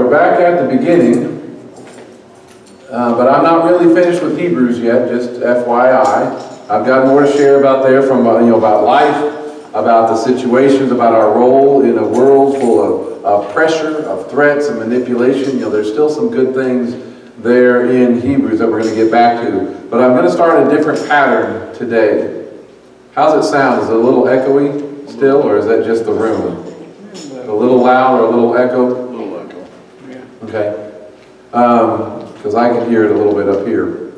we're back at the beginning, but I'm not really finished with Hebrews yet, just FYI. I've got more to share about there from, about life, about the situations, about our role in a world full of pressure, of threats and manipulation. There's still some good things there in Hebrews that we're going to get back to. But I'm going to start a different pattern today. How's it sound? Is it a little echoey still, or is that just the room? A little loud or a little echo? A little echo. Yeah. Okay. Because I can hear it a little bit up here.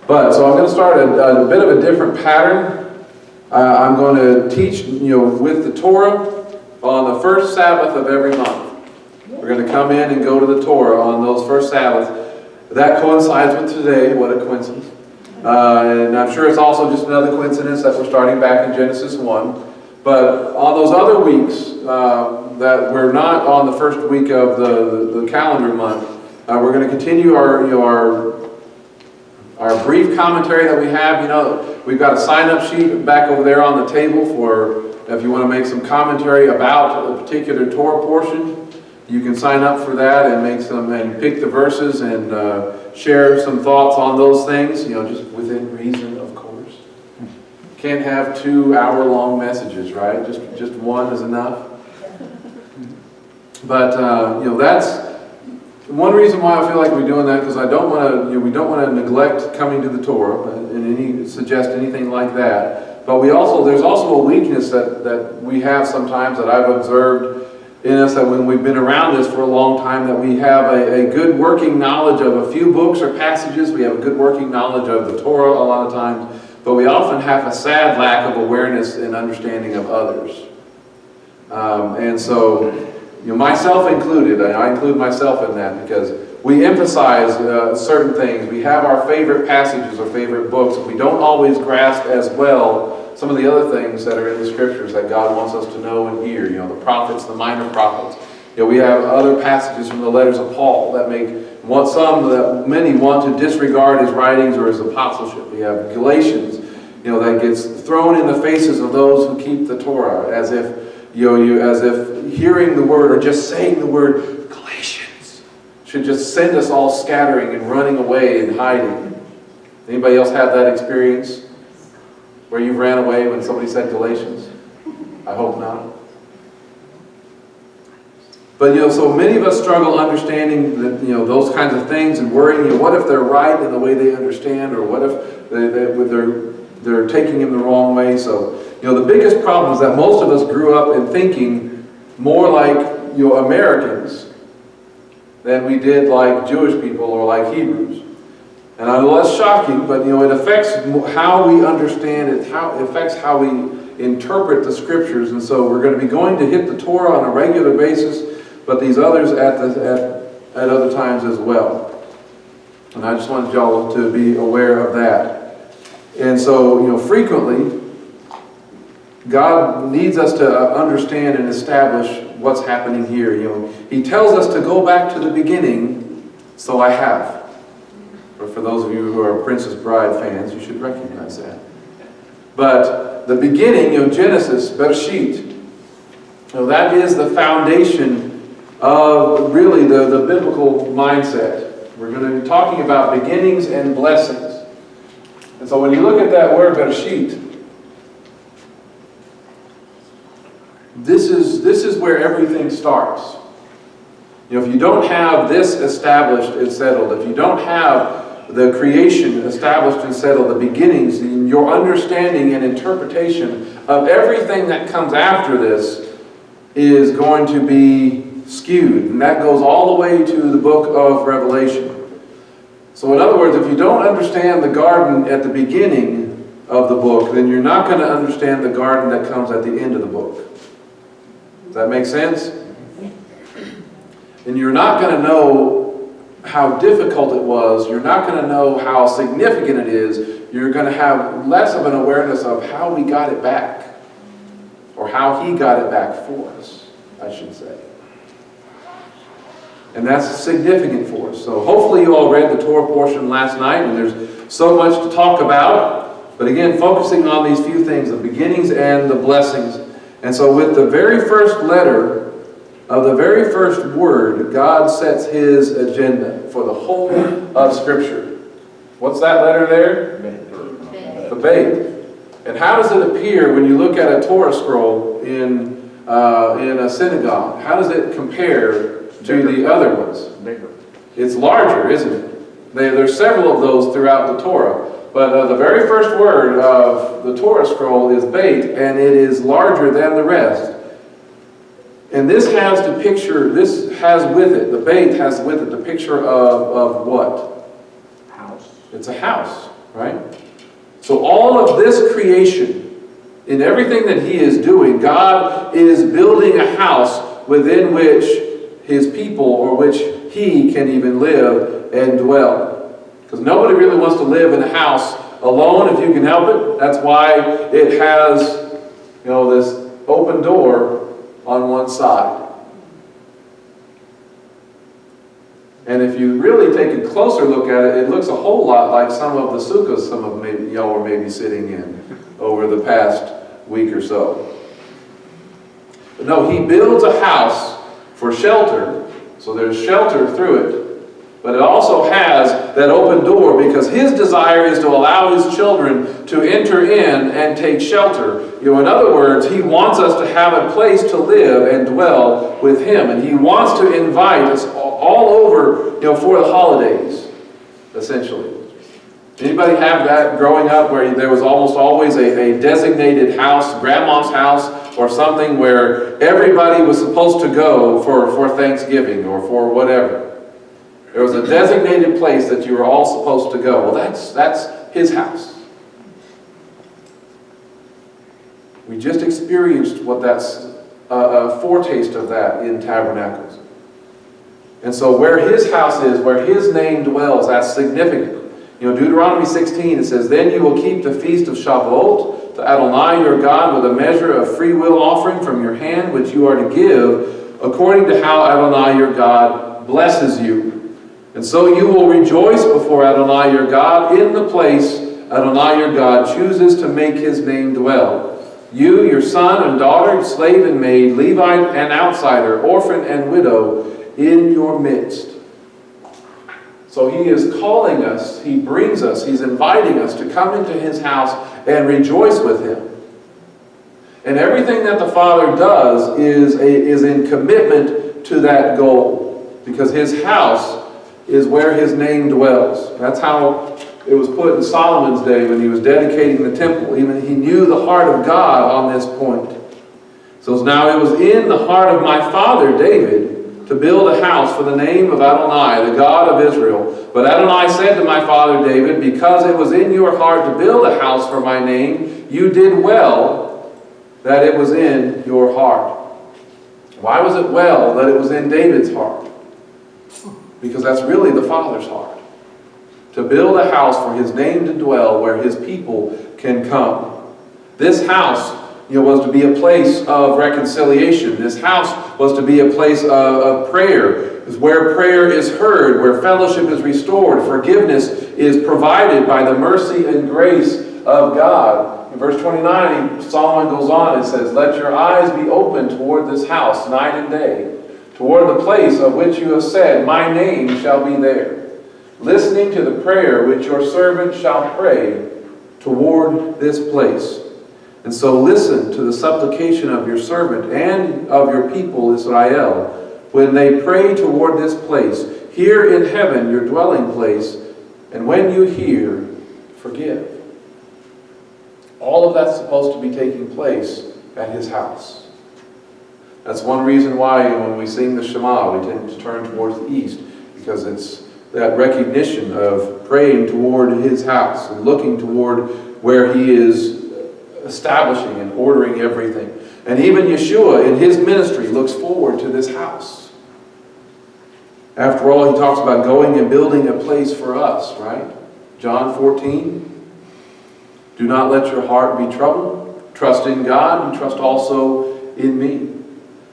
But, so I'm going to start a bit of a different pattern. I'm going to teach, with the Torah on the first Sabbath of every month. We're going to come in and go to the Torah on those first Sabbaths. That coincides with today. What a coincidence. And I'm sure it's also just another coincidence that we're starting back in Genesis 1. But on those other weeks that we're not on the first week of the calendar month, we're going to continue our brief commentary that we have. We've got a sign-up sheet back over there on the table for if you want to make some commentary about a particular Torah portion. You can sign up for that and make some and pick the verses and share some thoughts on those things. Just within reason, of course. Can't have 2-hour-long messages, right? Just one is enough. But that's one reason why I feel like we're doing that, because I don't want to. We don't want to neglect coming to the Torah and suggest anything like that. But there's also a weakness that we have sometimes that I've observed in us, that when we've been around this for a long time, that we have a good working knowledge of a few books or passages. We have a good working knowledge of the Torah a lot of times. But we often have a sad lack of awareness and understanding of others. And so, myself included, I include myself in that, because we emphasize certain things. We have our favorite passages or favorite books. We don't always grasp as well some of the other things that are in the Scriptures that God wants us to know and hear. The prophets, the minor prophets. We have other passages from the letters of Paul that many want to disregard his writings or his apostleship. We have Galatians, that gets thrown in the faces of those who keep the Torah, as if hearing the word or just saying the word Galatians should just send us all scattering and running away and hiding. Anybody else have that experience where you ran away when somebody said Galatians? I hope not. But so many of us struggle understanding that those kinds of things and worrying. What if they're right in the way they understand, or what if they're taking him the wrong way? So the biggest problem is that most of us grew up in thinking more like Americans than we did like Jewish people or like Hebrews. And I know that's shocking, but it affects how we understand it. It affects how we interpret the Scriptures. And so we're going to be going to hit the Torah on a regular basis, but these others at other times as well. And I just wanted y'all to be aware of that. And so, frequently, God needs us to understand and establish what's happening here. He tells us to go back to the beginning, so I have. But for those of you who are Princess Bride fans, you should recognize that. But the beginning, Genesis, Bereshit, that is the foundation of really the biblical mindset. We're going to be talking about beginnings and blessings. And so when you look at that word Bereshit, this is where everything starts. If you don't have this established and settled, if you don't have the creation established and settled, the beginnings, your understanding and interpretation of everything that comes after this is going to be skewed. And that goes all the way to the book of Revelation. So in other words, if you don't understand the garden at the beginning of the book, then you're not going to understand the garden that comes at the end of the book. Does that make sense? And you're not going to know how difficult it was. You're not going to know how significant it is. You're going to have less of an awareness of how we got it back, or how he got it back for us, I should say. And that's significant for us. So hopefully you all read the Torah portion last night, and there's so much to talk about. But again, focusing on these few things, the beginnings and the blessings. And so with the very first letter of the very first word, God sets his agenda for the whole of Scripture. What's that letter there? The Beit. And how does it appear when you look at a Torah scroll in a synagogue? How does it compare to the other ones? Bigger. It's larger, isn't it? There's several of those throughout the Torah. But the very first word of the Torah scroll is Beit, and it is larger than the rest. And this has with it, the Beit has with it the picture of what? House. It's a house, right? So all of this creation, in everything that he is doing, God is building a house within which his people, or which he can even live and dwell. Because nobody really wants to live in a house alone if you can help it. That's why it has, this open door on one side. And if you really take a closer look at it, it looks a whole lot like some of the sukkahs some of y'all were maybe sitting in over the past week or so. But no, he builds a house for shelter, so there's shelter through it. But it also has that open door because his desire is to allow his children to enter in and take shelter. In other words, he wants us to have a place to live and dwell with him. And he wants to invite us all over, for the holidays, essentially. Anybody have that growing up where there was almost always a designated house, grandma's house, or something where everybody was supposed to go for Thanksgiving or for whatever? There was a designated place that you were all supposed to go. Well, that's his house. We just experienced that's a foretaste of that in Tabernacles. And so where his house is, where his name dwells, that's significant. Deuteronomy 16, it says, "Then you will keep the feast of Shavuot to Adonai your God with a measure of free will offering from your hand, which you are to give, according to how Adonai your God blesses you. And so you will rejoice before Adonai your God in the place Adonai your God chooses to make his name dwell. You, your son and daughter, slave and maid, Levite and outsider, orphan and widow, in your midst." So he is calling us, he brings us, he's inviting us to come into his house and rejoice with him. And everything that the Father does is in commitment to that goal. Because his house is where his name dwells. That's how it was put in Solomon's day when he was dedicating the temple. Even he knew the heart of God on this point. So now it was in the heart of my father David to build a house for the name of Adonai, the God of Israel. But Adonai said to my father David, "Because it was in your heart to build a house for my name, you did well that it was in your heart." Why was it well that it was in David's heart? Because that's really the Father's heart. To build a house for his name to dwell where his people can come. This house was to be a place of reconciliation. This house was to be a place of prayer. It's where prayer is heard, where fellowship is restored, forgiveness is provided by the mercy and grace of God. In verse 29, Solomon goes on and says, "Let your eyes be open toward this house night and day, toward the place of which you have said, my name shall be there, listening to the prayer which your servant shall pray toward this place. And so listen to the supplication of your servant and of your people Israel, when they pray toward this place, here in heaven your dwelling place, and when you hear, forgive." All of that's supposed to be taking place at his house. That's one reason why when we sing the Shema, we tend to turn towards the east, because it's that recognition of praying toward his house and looking toward where he is establishing and ordering everything. And even Yeshua in his ministry looks forward to this house. After all, he talks about going and building a place for us, right? John 14. "Do not let your heart be troubled. Trust in God and trust also in me.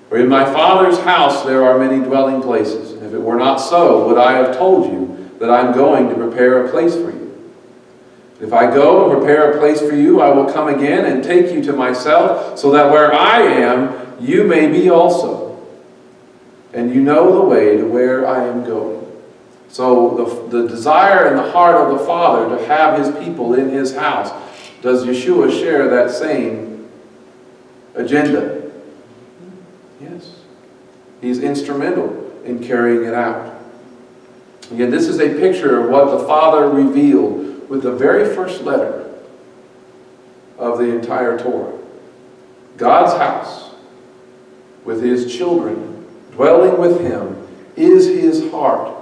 For in my Father's house there are many dwelling places. And if it were not so, would I have told you that I am going to prepare a place for you? If I go and prepare a place for you, I will come again and take you to myself, so that where I am, you may be also. and you know the way to where I am going. So the desire in the heart of the Father to have his people in his house, does Yeshua share that same agenda? Yes. He's instrumental in carrying it out. Again, this is a picture of what the Father revealed with the very first letter of the entire Torah. God's house, with his children, dwelling with him, is his heart.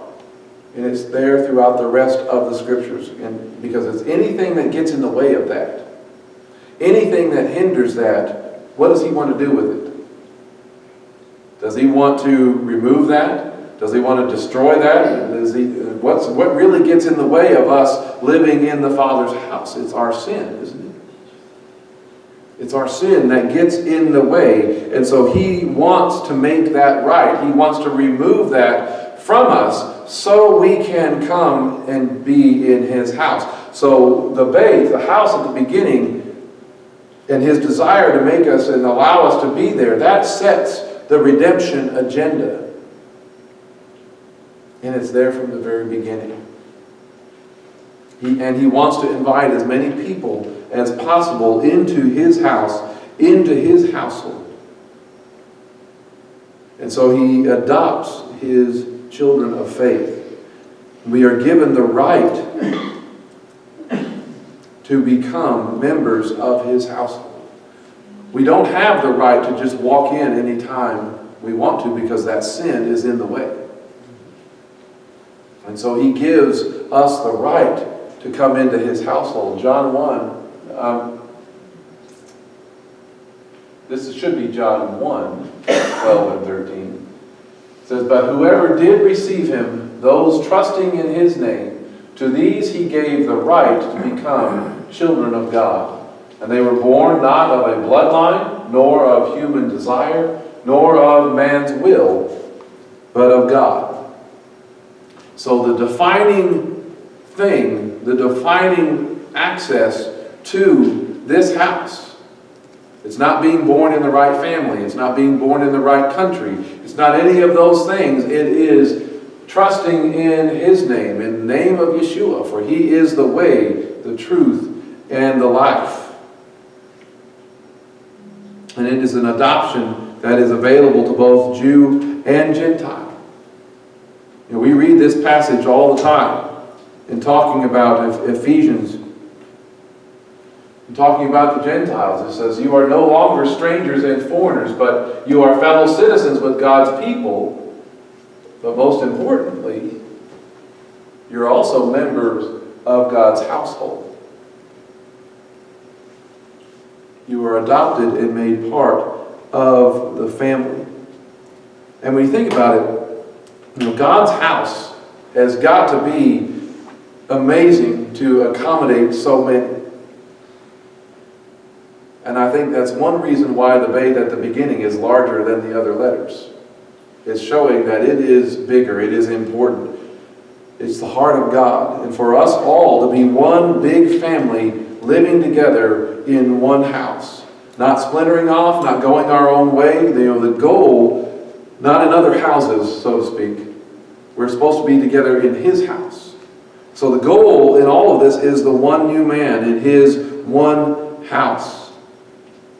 And it's there throughout the rest of the Scriptures. And because it's anything that gets in the way of that, anything that hinders that, what does he want to do with it? Does he want to remove that? Does he want to destroy that? What really gets in the way of us living in the Father's house? It's our sin, isn't it? It's our sin that gets in the way. And so he wants to make that right. He wants to remove that from us so we can come and be in his house. So the Beit, the house at the beginning, and his desire to make us and allow us to be there, that sets the redemption agenda. And it's there from the very beginning. He wants to invite as many people as possible into his house, into his household. And so he adopts his children of faith. We are given the right to become members of his household. We don't have the right to just walk in anytime we want to because that sin is in the way. And so he gives us the right to come into his household. John 1, this should be John 1, 12 and 13. It says, "But whoever did receive him, those trusting in his name, to these he gave the right to become children of God. And they were born not of a bloodline, nor of human desire, nor of man's will, but of God." So the defining thing, the defining access to this house, it's not being born in the right family, it's not being born in the right country, it's not any of those things. It is trusting in his name, in the name of Yeshua, for he is the way, the truth, and the life. And it is an adoption that is available to both Jew and Gentile. And we read this passage all the time in talking about Ephesians, in talking about the Gentiles. It says, "You are no longer strangers and foreigners, but you are fellow citizens with God's people. But most importantly, you're also members of God's household." You are adopted and made part of the family. And when you think about it, God's house has got to be amazing to accommodate so many. And I think that's one reason why the Beit at the beginning is larger than the other letters. It's showing that it is bigger, it is important. It's the heart of God. And for us all to be one big family living together in one house. Not splintering off, not going our own way. The goal, not in other houses, so to speak. We're supposed to be together in his house. So the goal in all of this is the one new man in his one house.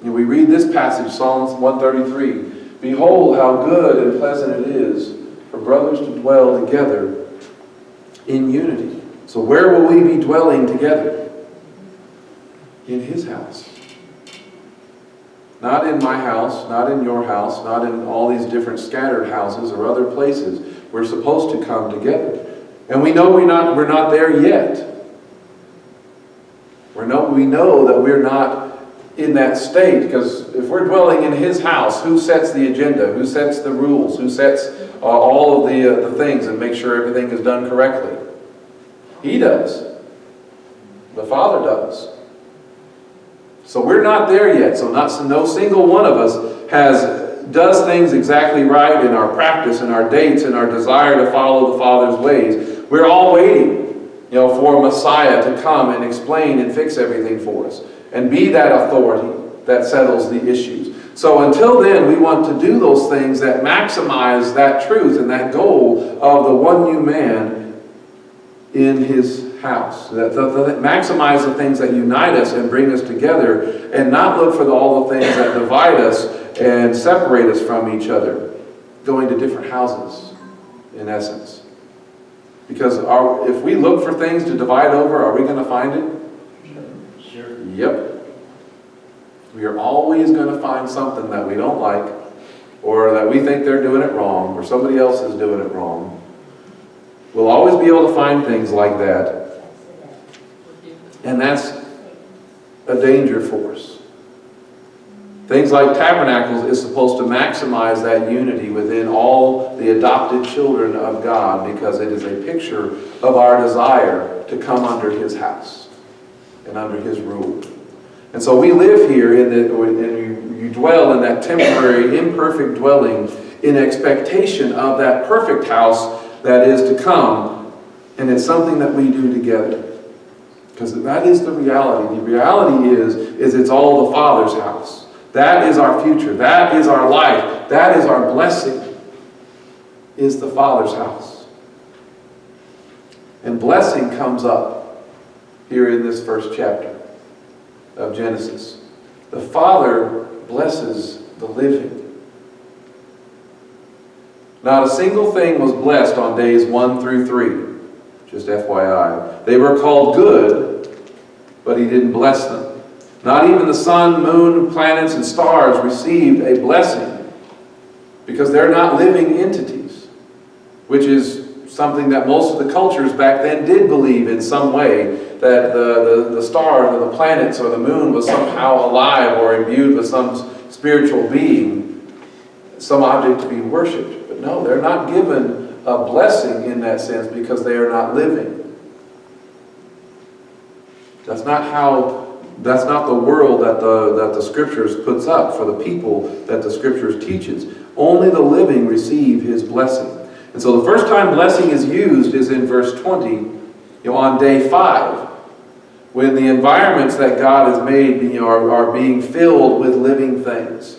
And we read this passage, Psalms 133. "Behold how good and pleasant it is for brothers to dwell together in unity." So where will we be dwelling together? In his house. Not in my house, not in your house, not in all these different scattered houses or other places. We're supposed to come together. And we know we're not there yet. We know that we're not in that state, because if we're dwelling in his house, who sets the agenda? Who sets the rules? Who sets all of the things and makes sure everything is done correctly? He does. The Father does. So we're not there yet. So no single one of us does things exactly right in our practice, in our dates, in our desire to follow the Father's ways. We're all waiting, for Messiah to come and explain and fix everything for us and be that authority that settles the issues. So until then, we want to do those things that maximize that truth and that goal of the one new man in his house. That maximize the things that unite us and bring us together, and not look for all the things that divide us and separate us from each other, going to different houses, in essence. Because if we look for things to divide over, are we going to find it? Sure. Yep. We are always going to find something that we don't like, or that we think they're doing it wrong, or somebody else is doing it wrong. We'll always be able to find things like that. And that's a danger for us. Things like Tabernacles is supposed to maximize that unity within all the adopted children of God, because it is a picture of our desire to come under His house and under His rule. And so we live here and you dwell in that temporary, imperfect dwelling in expectation of that perfect house that is to come. And it's something that we do together. Because that is the reality. The reality is it's all the Father's house. That is our future. That is our life. That is our blessing, is the Father's house. And blessing comes up here in this first chapter of Genesis. The Father blesses the living. Not a single thing was blessed on days 1 through 3. Just FYI. They were called good, but He didn't bless them. Not even the sun, moon, planets, and stars received a blessing, because they're not living entities, which is something that most of the cultures back then did believe in some way, that the stars or the planets or the moon was somehow alive or imbued with some spiritual being, some object to be worshipped. But no, they're not given a blessing in that sense, because they are not living. That's not the world that the Scriptures puts up for the people that the Scriptures teaches. Only the living receive His blessing. And so the first time blessing is used is in verse 20, on day 5, when the environments that God has made are being filled with living things.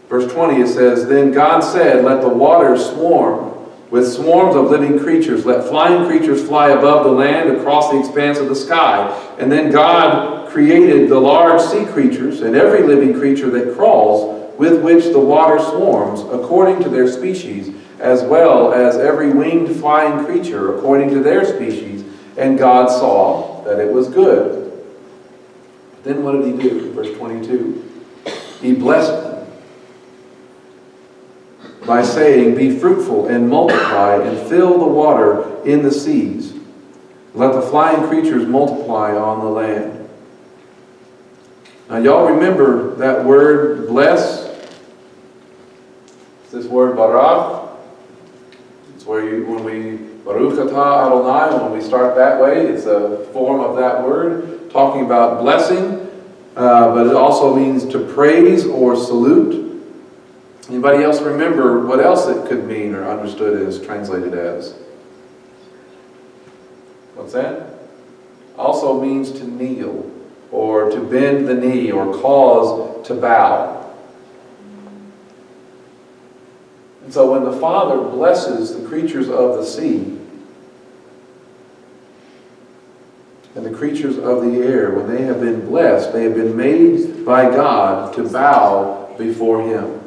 Verse 20, it says, "Then God said, let the waters swarm with swarms of living creatures. Let flying creatures fly above the land across the expanse of the sky. And then God created the large sea creatures and every living creature that crawls, with which the water swarms, according to their species, as well as every winged flying creature according to their species. And God saw that it was good." Then what did He do? Verse 22. He blessed them by saying, "Be fruitful and multiply and fill the water in the seas. Let the flying creatures multiply on the land." Now y'all remember that word bless? It's this word barak. It's where Baruch atah Adonai, when we start that way, it's a form of that word, talking about blessing, but it also means to praise or salute. Anybody else remember what else it could mean or understood as, translated as? What's that? Also means to kneel, or to bend the knee, or cause to bow. And so when the Father blesses the creatures of the sea and the creatures of the air, when they have been blessed, they have been made by God to bow before Him.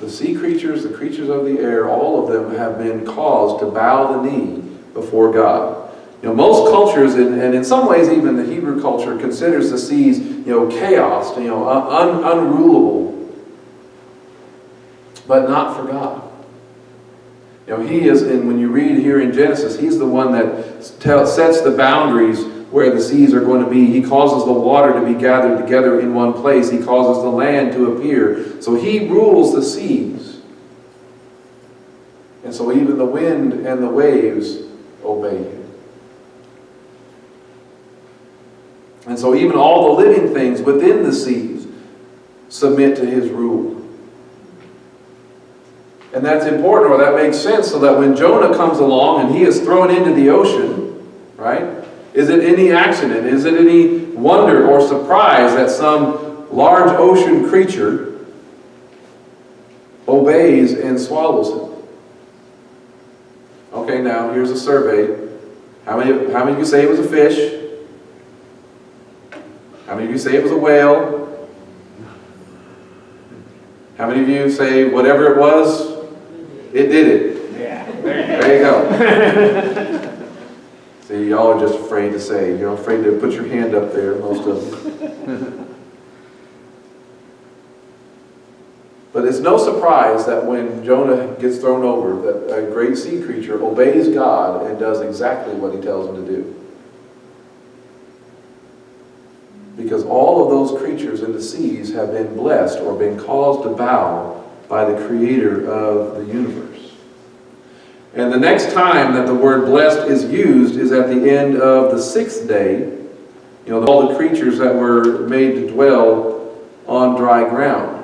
The sea creatures, the creatures of the air, all of them have been caused to bow the knee before God. Most cultures, and in some ways even the Hebrew culture, considers the seas, chaos, unrulable. But not for God. He is, and when you read here in Genesis, He's the one that sets the boundaries where the seas are going to be. He causes the water to be gathered together in one place. He causes the land to appear. So He rules the seas. And so even the wind and the waves obey Him. And so even all the living things within the seas submit to His rule. And that's important, or that makes sense, so that when Jonah comes along and he is thrown into the ocean, right? Is it any accident? Is it any wonder or surprise that some large ocean creature obeys and swallows him? Okay, now here's a survey. How many of you say it was a fish? How many of you say it was a whale? How many of you say whatever it was, it did it? Yeah. There you go. See, y'all are just afraid to say. You're afraid to put your hand up there, most of you. But it's no surprise that when Jonah gets thrown over, that a great sea creature obeys God and does exactly what he tells him to do. Because all of those creatures in the seas have been blessed or been caused to bow by the Creator of the universe. And the next time that the word blessed is used is at the end of the 6th day. You know, all the creatures that were made to dwell on dry ground.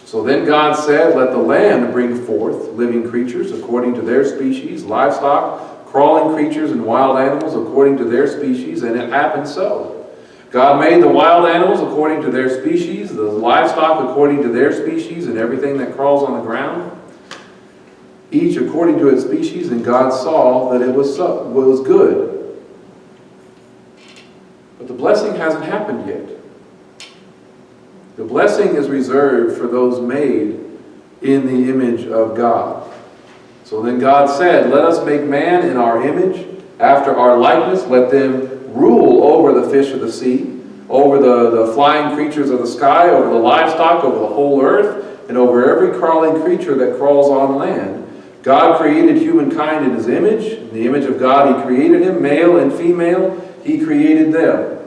So then God said, let the land bring forth living creatures according to their species, livestock, crawling creatures, and wild animals according to their species, and it happened so. God made the wild animals according to their species, the livestock according to their species, and everything that crawls on the ground, each according to its species, and God saw that it was good. But the blessing hasn't happened yet. The blessing is reserved for those made in the image of God. So then God said, let us make man in our image, after our likeness, let them rule over the fish of the sea, over the flying creatures of the sky, over the livestock, over the whole earth, and over every crawling creature that crawls on land. God created humankind in his image. In the image of God he created him, male and female, he created them.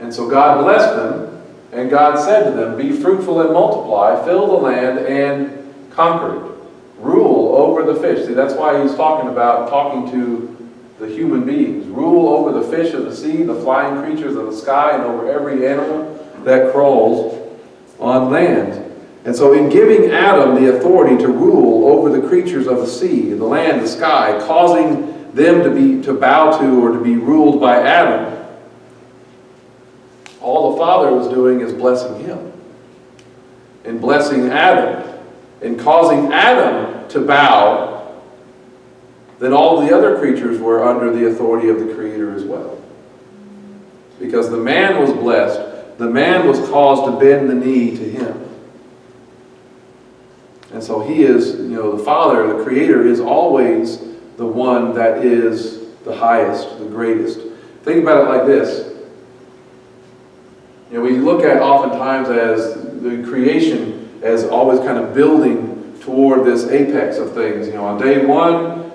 And so God blessed them, and God said to them, be fruitful and multiply, fill the land and conquer it. Rule over the fish. See, that's why he's talking to the human beings. Rule over the fish of the sea, the flying creatures of the sky, and over every animal that crawls on land. And so in giving Adam the authority to rule over the creatures of the sea, the land, the sky, causing them to bow to or to be ruled by Adam, all the Father was doing is blessing him. And blessing Adam. And causing Adam to bow, then all the other creatures were under the authority of the Creator as well. Because the man was blessed, the man was caused to bend the knee to him. And so he is, the Father, the Creator, is always the one that is the highest, the greatest. Think about it like this. We look at oftentimes as the creation as always kind of building toward this apex of things. On day one,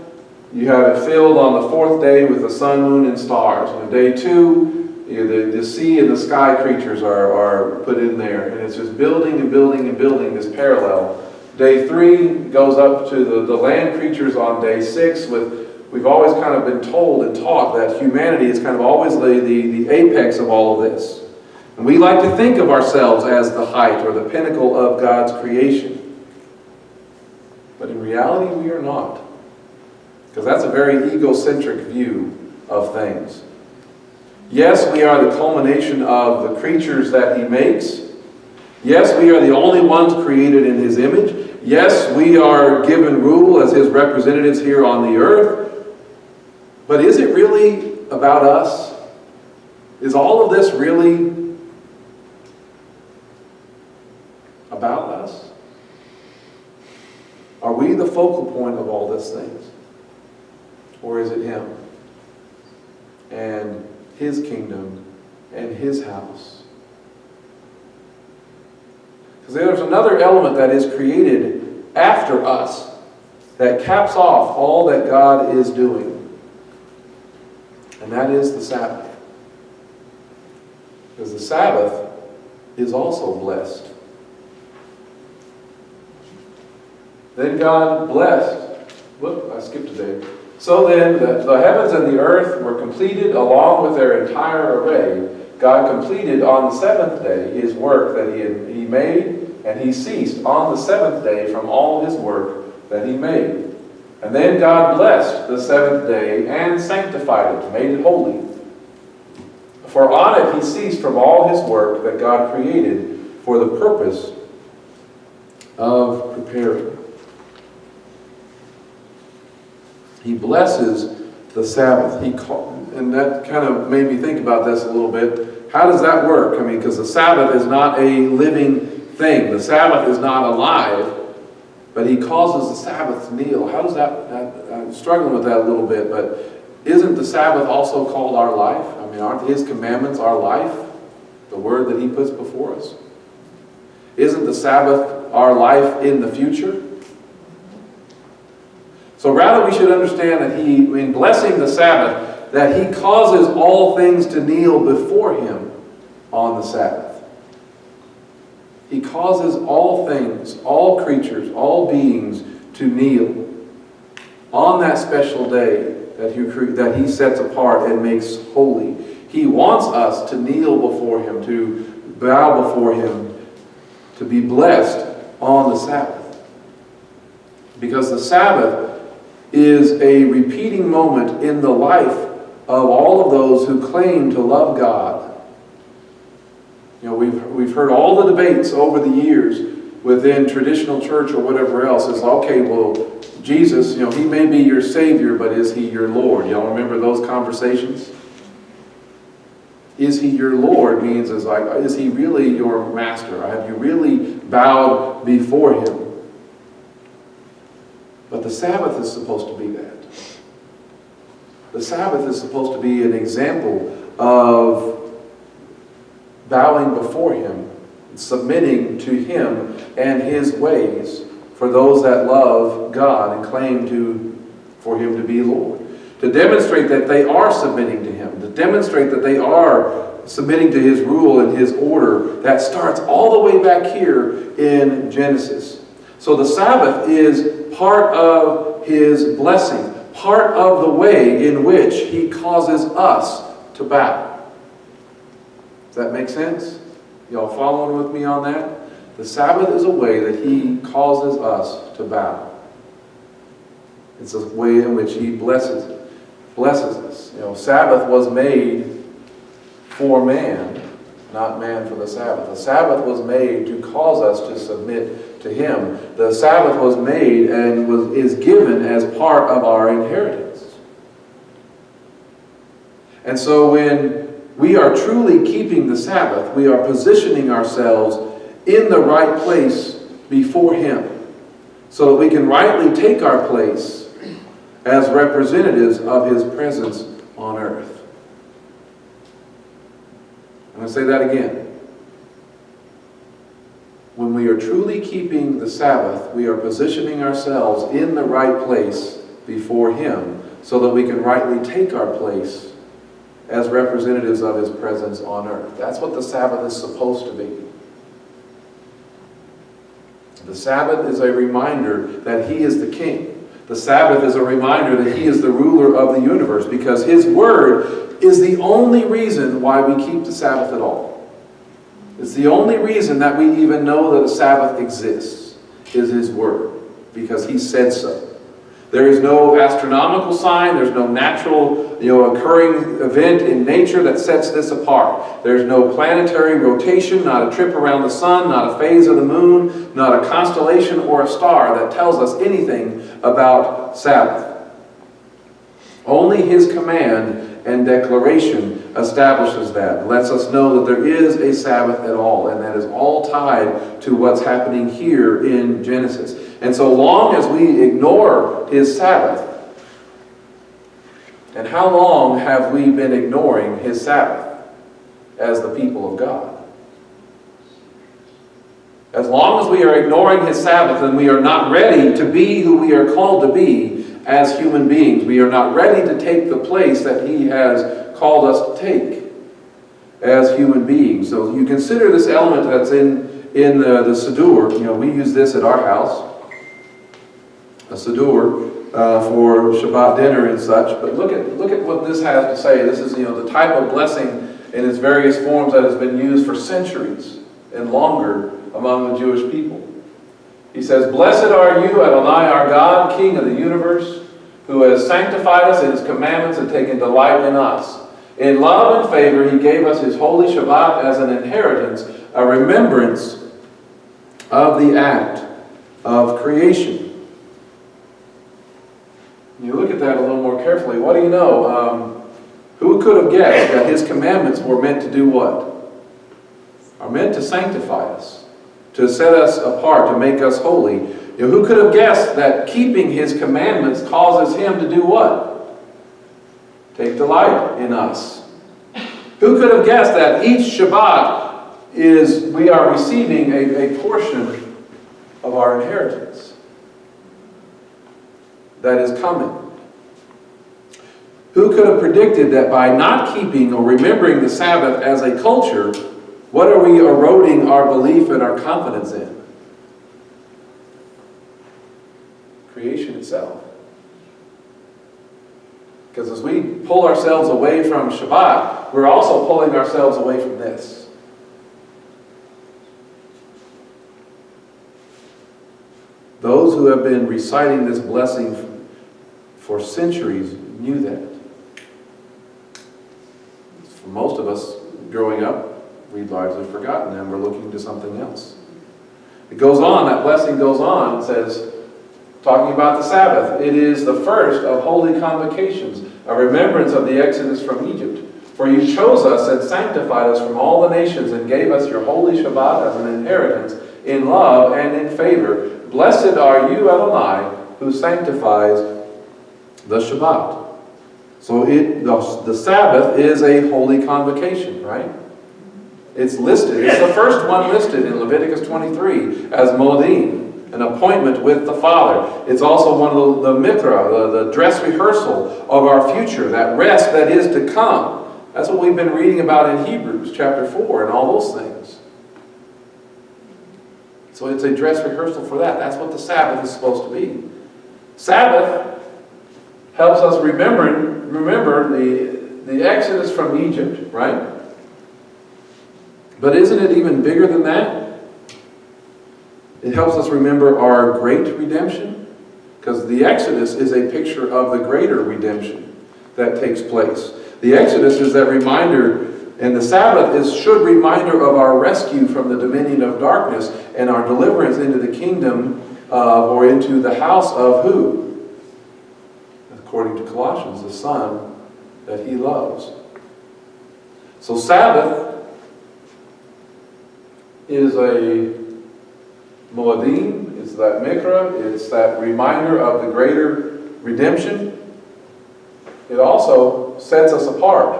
you have it filled on the 4th day with the sun, moon, and stars. Day 2, the sea and the sky creatures are put in there. And it's just building and building and building this parallel. Day 3 goes up to the land creatures on day 6. We've always kind of been told and taught that humanity is kind of always the apex of all of this. And we like to think of ourselves as the height or the pinnacle of God's creation. But in reality, we are not. Because that's a very egocentric view of things. Yes, we are the culmination of the creatures that he makes. Yes, we are the only ones created in his image. Yes, we are given rule as his representatives here on the earth. But is it really about us? Is all of this really about us? Are we the focal point of all these things? Or is it him and his kingdom and his house? Because there's another element that is created after us that caps off all that God is doing. And that is the Sabbath. Because the Sabbath is also blessed. Then God blessed. I skipped a day. So then the heavens and the earth were completed along with their entire array. God completed on the 7th day his work that he made, and he ceased on the 7th day from all his work that he made. And then God blessed the seventh day and sanctified it, made it holy. For on it he ceased from all his work that God created for the purpose of preparing. He blesses the Sabbath. And that kind of made me think about this a little bit. How does that work? I mean, because the Sabbath is not a living thing. The Sabbath is not alive, but he causes the Sabbath to kneel. How does that, I'm struggling with that a little bit, but isn't the Sabbath also called our life? I mean, aren't his commandments our life? The word that he puts before us? Isn't the Sabbath our life in the future? So rather we should understand that he, in blessing the Sabbath, that he causes all things to kneel before him on the Sabbath. He causes all things, all creatures, all beings to kneel on that special day that he sets apart and makes holy. He wants us to kneel before him, to bow before him, to be blessed on the Sabbath. Because the Sabbath is a repeating moment in the life of all of those who claim to love God. You know, we've heard all the debates over the years within traditional church or whatever else is, okay, well, Jesus, you know, he may be your Savior, but is he your Lord? Y'all remember those conversations? Is he your Lord means is he really your master? Have you really bowed before him? But the Sabbath is supposed to be that. The Sabbath is supposed to be an example of bowing before him, submitting to him and his ways for those that love God and claim for him to be Lord. To demonstrate that they are submitting to him, to demonstrate that they are submitting to his rule and his order that starts all the way back here in Genesis. So the Sabbath is part of his blessing, part of the way in which he causes us to bow. Does that make sense? Y'all following with me on that? The Sabbath is a way that he causes us to bow. It's a way in which he blesses us. You know, Sabbath was made for man, not man for the Sabbath. The Sabbath was made to cause us to submit to him. The Sabbath was made and is given as part of our inheritance. And so when we are truly keeping the Sabbath, we are positioning ourselves in the right place before him so that we can rightly take our place as representatives of his presence on earth. I'm going to say that again. When we are truly keeping the Sabbath, we are positioning ourselves in the right place before him so that we can rightly take our place as representatives of his presence on earth. That's what the Sabbath is supposed to be. The Sabbath is a reminder that he is the king. The Sabbath is a reminder that he is the ruler of the universe, because his word is the only reason why we keep the Sabbath at all. It's the only reason that we even know that a Sabbath exists, is his word, because he said so. There is no astronomical sign, there's no natural, occurring event in nature that sets this apart. There's no planetary rotation, not a trip around the sun, not a phase of the moon, not a constellation or a star that tells us anything about Sabbath. Only his command and declaration establishes that, lets us know that there is a Sabbath at all, and that is all tied to what's happening here in Genesis. And so long as we ignore his Sabbath, and how long have we been ignoring his Sabbath as the people of God? As long as we are ignoring his Sabbath, and we are not ready to be who we are called to be as human beings, we are not ready to take the place that he has called us to take as human beings. So you consider this element that's in the Siddur. We use this at our house, a Siddur for Shabbat dinner and such. But look at what this has to say. This is the type of blessing in its various forms that has been used for centuries and longer among the Jewish people. He says, "Blessed are you, Adonai, our God, King of the universe, who has sanctified us in his commandments and taken delight in us. In love and favor, he gave us his holy Shabbat as an inheritance, a remembrance of the act of creation." You look at that a little more carefully. What do you know? Who could have guessed that his commandments were meant to do what? Are meant to sanctify us, to set us apart, to make us holy. You know, who could have guessed that keeping his commandments causes him to do what? Take delight in us. Who could have guessed that each Shabbat we are receiving a portion of our inheritance that is coming? Who could have predicted that by not keeping or remembering the Sabbath as a culture, what are we eroding our belief and our confidence in? Creation itself. Because as we pull ourselves away from Shabbat, we're also pulling ourselves away from this. Those who have been reciting this blessing for centuries knew that. For most of us growing up, we've largely forgotten and we're looking to something else. It goes on, that blessing goes on, it says, talking about the Sabbath, "It is the first of holy convocations, a remembrance of the exodus from Egypt. For you chose us and sanctified us from all the nations and gave us your holy Shabbat as an inheritance in love and in favor. Blessed are you, Adonai, who sanctifies the Shabbat." So the Sabbath is a holy convocation, right? It's listed. It's the first one listed in Leviticus 23 as Moedim, an appointment with the Father. It's also one of the mikra, the dress rehearsal of our future, that rest that is to come. That's what we've been reading about in Hebrews chapter 4 and all those things. So it's a dress rehearsal for that. That's what the Sabbath is supposed to be. Sabbath helps us remember the exodus from Egypt, right? But isn't it even bigger than that? It helps us remember our great redemption, because the Exodus is a picture of the greater redemption that takes place. The Exodus is that reminder, and the Sabbath should reminder of our rescue from the dominion of darkness and our deliverance into the kingdom or into the house of who? According to Colossians, the Son that he loves. So Sabbath is a Moedim, it's that mikra, it's that reminder of the greater redemption. It also sets us apart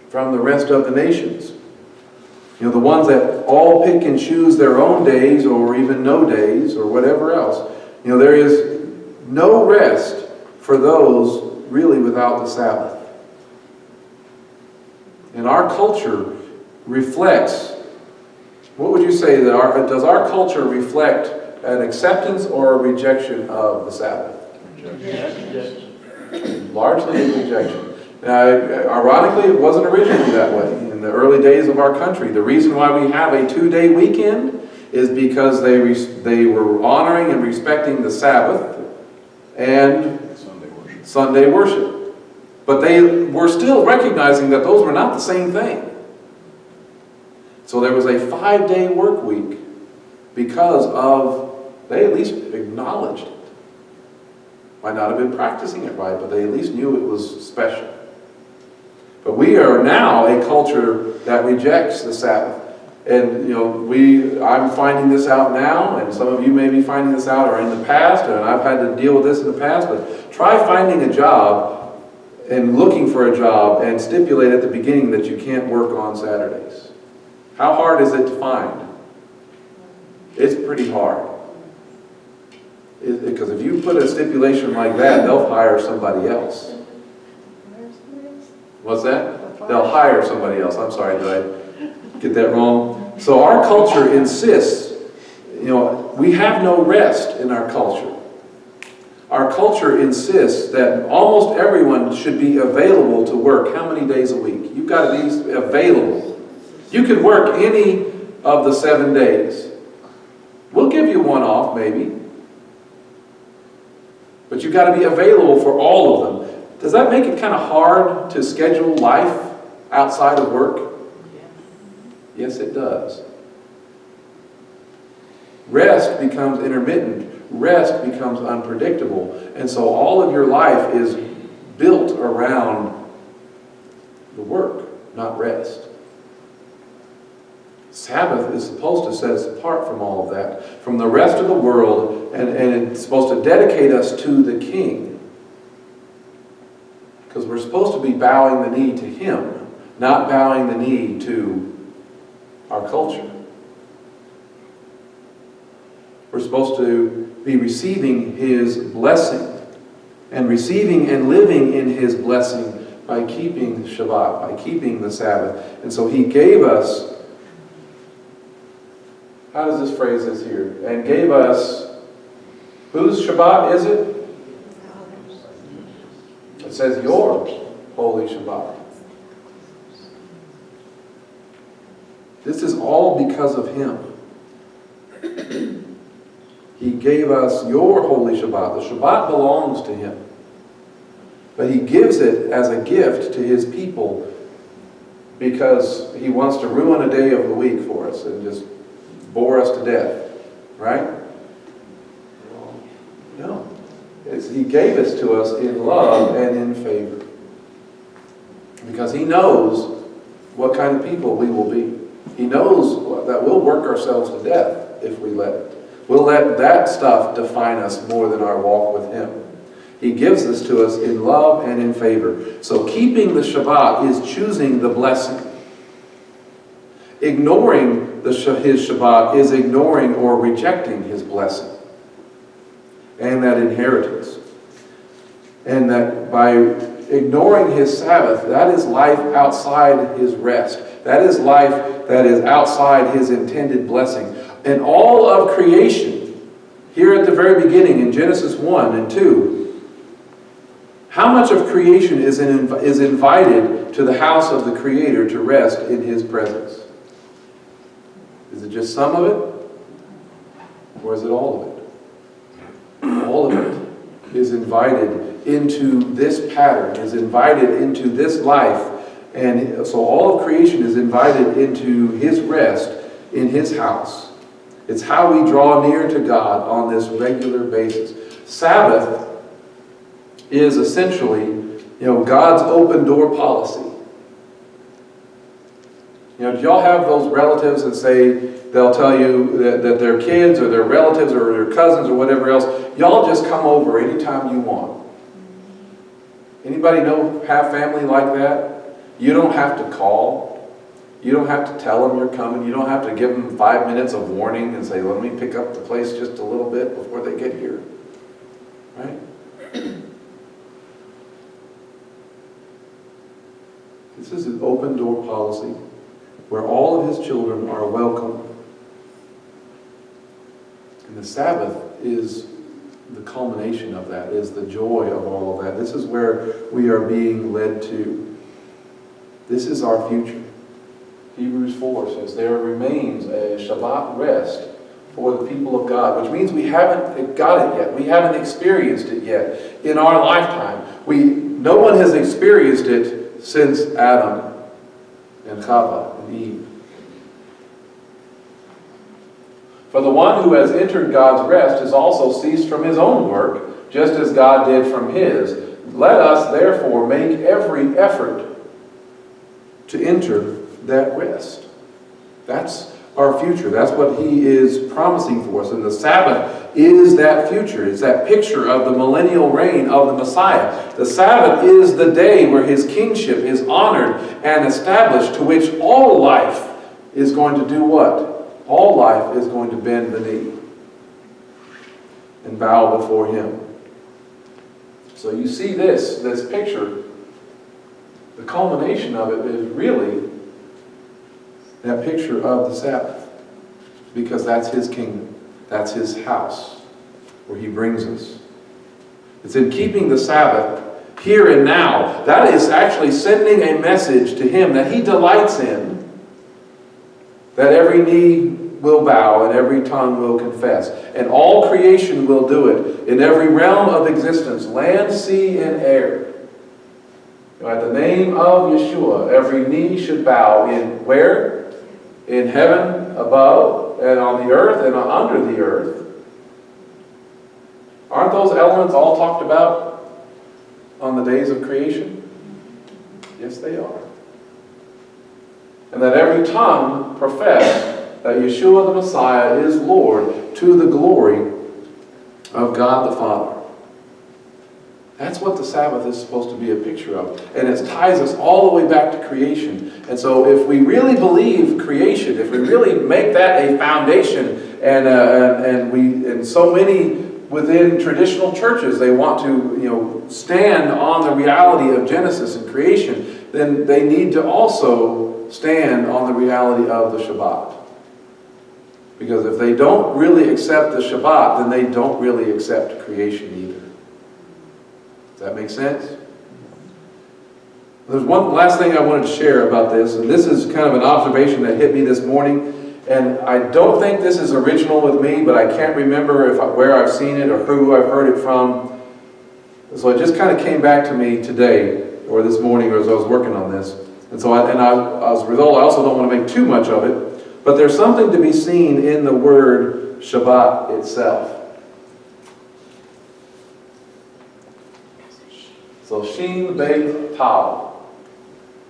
from the rest of the nations. You know, the ones that all pick and choose their own days or even no days or whatever else. You know, there is no rest for those really without the Sabbath. And our culture reflects, what would you say, does our culture reflect an acceptance or a rejection of the Sabbath? Rejection. Largely a rejection. Now, ironically, it wasn't originally that way. In the early days of our country, the reason why we have a 2-day weekend is because they were honoring and respecting the Sabbath and Sunday worship. But they were still recognizing that those were not the same thing. So there was a 5-day work week because they at least acknowledged it. Might not have been practicing it right, but they at least knew it was special. But we are now a culture that rejects the Sabbath. And, you know, I'm finding this out now, and some of you may be finding this out or in the past, and I've had to deal with this in the past, but try finding a job and looking for a job and stipulate at the beginning that you can't work on Saturdays. How hard is it to find? It's pretty hard. Because if you put a stipulation like that, they'll hire somebody else. What's that? They'll hire somebody else. I'm sorry, did I get that wrong? So our culture insists, you know, we have no rest in our culture. Our culture insists that almost everyone should be available to work. How many days a week? You've got to be available. You can work any of the 7 days. We'll give you one off, maybe. But you've got to be available for all of them. Does that make it kind of hard to schedule life outside of work? Yes, it does. Rest becomes intermittent. Rest becomes unpredictable. And so all of your life is built around the work, not rest. Sabbath is supposed to set us apart from all of that, from the rest of the world, and it's supposed to dedicate us to the King. Because we're supposed to be bowing the knee to Him, not bowing the knee to our culture. We're supposed to be receiving His blessing, and receiving and living in His blessing by keeping Shabbat, by keeping the Sabbath. And so He gave us, how does this phrase is here? And gave us, whose Shabbat is it? It says your holy Shabbat. This is all because of Him. He gave us your holy Shabbat. The Shabbat belongs to Him. But He gives it as a gift to His people because He wants to ruin a day of the week for us and just bore us to death. Right? No. He gave this to us in love and in favor. Because He knows what kind of people we will be. He knows that we'll work ourselves to death if we let it. We'll let that stuff define us more than our walk with Him. He gives this to us in love and in favor. So keeping the Shabbat is choosing the blessing. Ignoring His Shabbat is ignoring or rejecting His blessing and that inheritance. And that by ignoring His Sabbath, that is life outside His rest. That is life that is outside His intended blessing. And all of creation, here at the very beginning in Genesis 1 and 2, how much of creation is invited to the house of the Creator to rest in His presence? Is it just some of it? Or is it all of it? All of it is invited into this pattern, is invited into this life. And so all of creation is invited into His rest in His house. It's how we draw near to God on this regular basis. Sabbath is essentially, God's open door policy. Do y'all have those relatives that say, they'll tell you that their kids or their relatives or their cousins or whatever else, y'all just come over anytime you want? Anybody have family like that? You don't have to call. You don't have to tell them you're coming. You don't have to give them 5 minutes of warning and say, let me pick up the place just a little bit before they get here. Right? This is an open door policy where all of His children are welcome. And the Sabbath is the culmination of that, is the joy of all of that. This is where we are being led to. This is our future. Hebrews 4 says, there remains a Shabbat rest for the people of God, which means we haven't got it yet. We haven't experienced it yet in our lifetime. No one has experienced it since Adam and Chava and Eve. For the one who has entered God's rest has also ceased from his own work, just as God did from His. Let us therefore make every effort to enter that rest. That's our future. That's what He is promising for us. And the Sabbath is that future. It's that picture of the millennial reign of the Messiah. The Sabbath is the day where His kingship is honored and established, to which all life is going to do what? All life is going to bend the knee and bow before Him. So you see this picture, the culmination of it is really that picture of the Sabbath, because that's His kingdom. That's His house where He brings us. It's in keeping the Sabbath here and now. That is actually sending a message to Him that He delights in, that every knee will bow and every tongue will confess. And all creation will do it in every realm of existence, land, sea, and air. At the name of Yeshua, every knee should bow in where? In heaven above, and on the earth, and under the earth. Aren't those elements all talked about on the days of creation? Yes, they are. And that every tongue profess that Yeshua the Messiah is Lord to the glory of God the Father. That's what the Sabbath is supposed to be a picture of. And it ties us all the way back to creation. And so if we really believe creation, if we really make that a foundation, and so many within traditional churches, they want to stand on the reality of Genesis and creation, then they need to also stand on the reality of the Shabbat. Because if they don't really accept the Shabbat, then they don't really accept creation either. Does that make sense? There's one last thing I wanted to share about this, and this is kind of an observation that hit me this morning, and I don't think this is original with me, but I can't remember where I've seen it or who I've heard it from. So it just kind of came back to me today, or this morning, or as I was working on this. And so, as a result, I also don't want to make too much of it, but there's something to be seen in the word Shabbat itself. So Shin Beit Tav.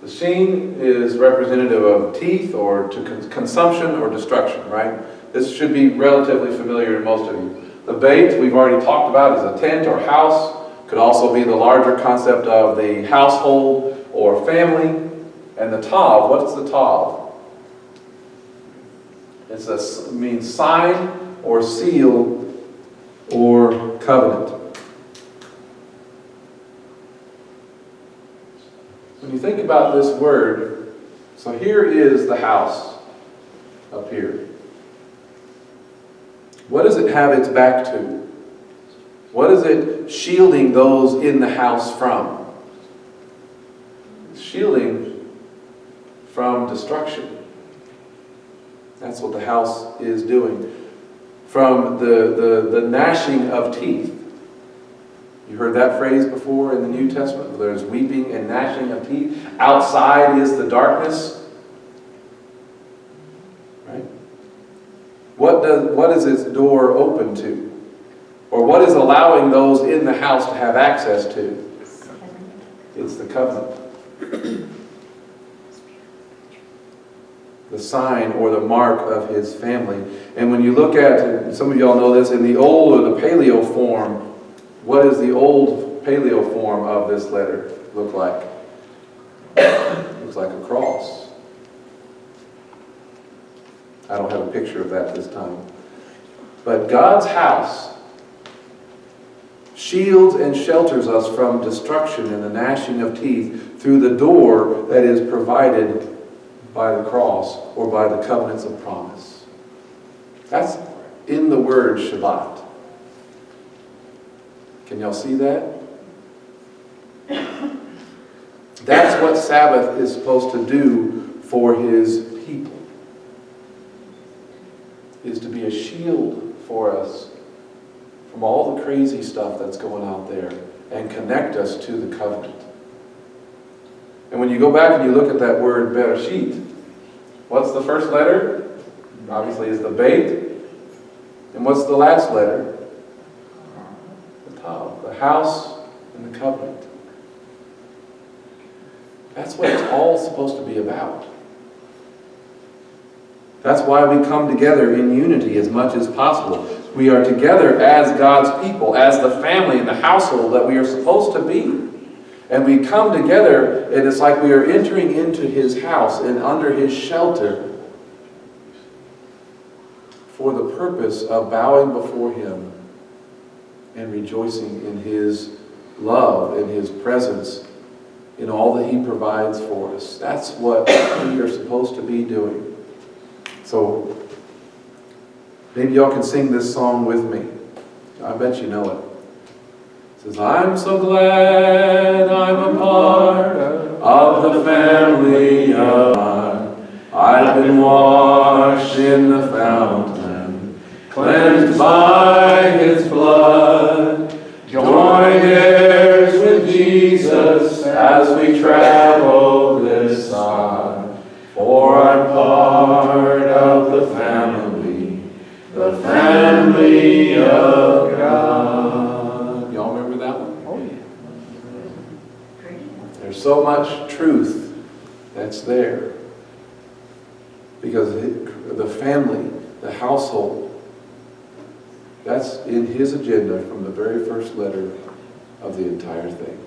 The Shin is representative of teeth or to consumption or destruction, right? This should be relatively familiar to most of you. The Beit, we've already talked about, is a tent or house. Could also be the larger concept of the household or family. And the Tav, what's the Tav? It means sign or seal or covenant. When you think about this word, so here is the house up here. What does it have its back to? What is it shielding those in the house from? It's shielding from destruction. That's what the house is doing. From the gnashing of teeth. You heard that phrase before in the New Testament? There's weeping and gnashing of teeth. Outside is the darkness. Right? What is its door open to? Or what is allowing those in the house to have access to? It's the covenant. The sign or the mark of his family. And when you look at, some of y'all know this, in the old or the paleo form, what does the old paleo form of this letter look like? It looks like a cross. I don't have a picture of that this time. But God's house shields and shelters us from destruction and the gnashing of teeth through the door that is provided by the cross or by the covenants of promise. That's in the word Shabbat. Can y'all see that? That's what Sabbath is supposed to do for his people. Is to be a shield for us from all the crazy stuff that's going out there and connect us to the covenant. And when you go back and you look at that word Bereshit, what's the first letter? Obviously is the Beit. And what's the last letter? The house and the covenant. That's what it's all supposed to be about. That's why we come together in unity as much as possible. We are together as God's people, as the family and the household that we are supposed to be. And we come together, and it's like we are entering into his house and under his shelter for the purpose of bowing before him and rejoicing in his love and his presence in all that he provides for us. That's what we are supposed to be doing. So maybe y'all can sing this song with me. I bet you know it. It says, I'm so glad I'm a part of the family of God. I've been washed in the fountain, cleansed by His blood, joined heirs with Jesus as we travel this side. For I'm part of the family of God. Y'all remember that one? Oh, yeah. There's so much truth that's there. Because the family, the household, that's in His agenda from the very first letter of the entire thing.